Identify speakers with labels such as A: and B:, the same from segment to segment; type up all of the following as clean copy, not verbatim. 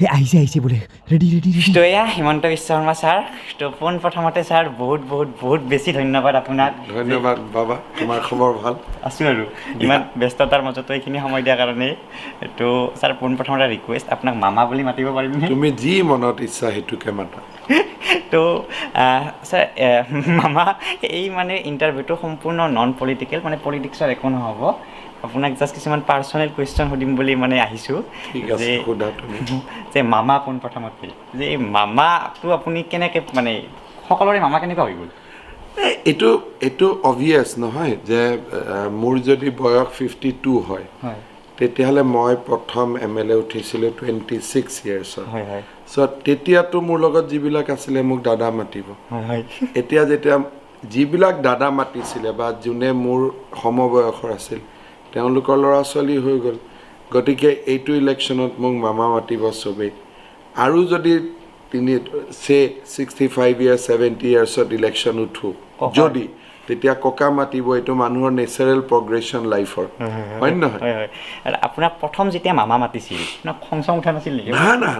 A: হে আহিছে বোলে ৰেডি
B: তো এয়া হিমন্ত বিশ্ব শৰ্মা ছাৰ তো পোনপ্ৰথমতে ছাৰ বহুত বেছি ধন্যবাদ আপোনাক
C: ধন্যবাদ বাবা তোমাৰ খবৰ ভাল
B: আছোঁ আৰু ইমান ব্যস্ততাৰ মাজতো এইখিনি সময় দিয়াৰ কাৰণে তো ছাৰ পোনপ্ৰথমতে ৰিকুৱেষ্ট আপোনাক মামা বুলি মাতিব পাৰিমনে
C: তুমি যি মনত ইচ্ছা সেইটোকে মাতা
B: তো ছাৰ মামা এই মানে ইণ্টাৰভিউটো সম্পূৰ্ণ নন পলিটিকেল মানে পলিটিক্সৰ একো নহ'ব আপোনাক জাষ্ট কিছুমান পাৰ্চনেল কুৱেশ্যন সুধিম বুলি মানে আহিছোঁ
C: ঠিক আছে সোধা তুমি
B: যে মামা পোনপ্ৰথমতে যে এই মামাটো আপুনি কেনেকৈ মানে সকলোৰে মামা কেনেকুৱা হৈ গ'ল
C: এইটো অবভিয়াছ নহয় যে মোৰ যদি বয়স 52 হয় তেতিয়াহ'লে মই প্ৰথম MLA উঠিছিলোঁ 26 ইয়াৰ্ছত চ' তেতিয়াতো মোৰ লগত যিবিলাক আছিলে মোক দাদা মাতিব এতিয়া যেতিয়া যিবিলাক দাদা মাতিছিলে বা যোনে মোৰ সমবয়সৰ আছিল তেওঁলোকৰ ল'ৰা ছোৱালী হৈ গ'ল গতিকে এইটো ইলেকশ্যনত মোক মামা মাতিব চবেই আৰু যদি 65 ইয়াৰ্ছ 70 ইয়াৰ্ছত ইলেকশ্যন উঠো যদি তেতিয়া ককা মাতিব এইটো মানুহৰ নেচাৰেল প্ৰগ্ৰেশ্যন লাইফৰ হয় নহয়
B: আৰু আপোনাক প্ৰথম যেতিয়া মামা মাতিছিল আপোনাক খং চং উঠা নাছিল নেকি
C: না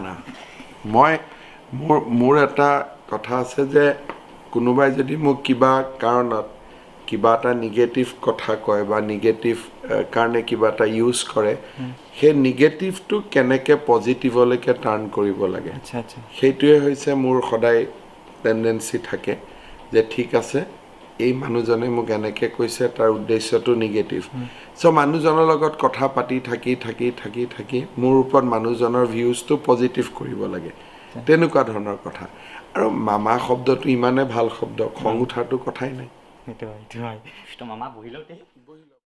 C: মোৰ এটা কথা আছে যে কোনোবাই যদি মোক কিবা কাৰণত কিবা এটা নিগেটিভ কথা কয় বা নিগেটিভ কাৰণে কিবা এটা ইউজ কৰে সেই নিগেটিভটো কেনেকৈ পজিটিভলৈকে টাৰ্ণ কৰিব লাগে সেইটোৱে হৈছে মোৰ সদায় টেণ্ডেঞ্চি থাকে যে ঠিক আছে এই মানুহজনে মোক এনেকৈ কৈছে তাৰ উদ্দেশ্যটো নিগেটিভ চ' মানুহজনৰ লগত কথা পাতি থাকি মোৰ ওপৰত মানুহজনৰ ভিউজটো পজিটিভ কৰিব লাগে তেনেকুৱা ধৰণৰ কথা আৰু মামা শব্দটো ইমানে ভাল শব্দ খং উঠাৰটো কথাই নাই
B: সেইটো হয় মামা বহি লওঁতে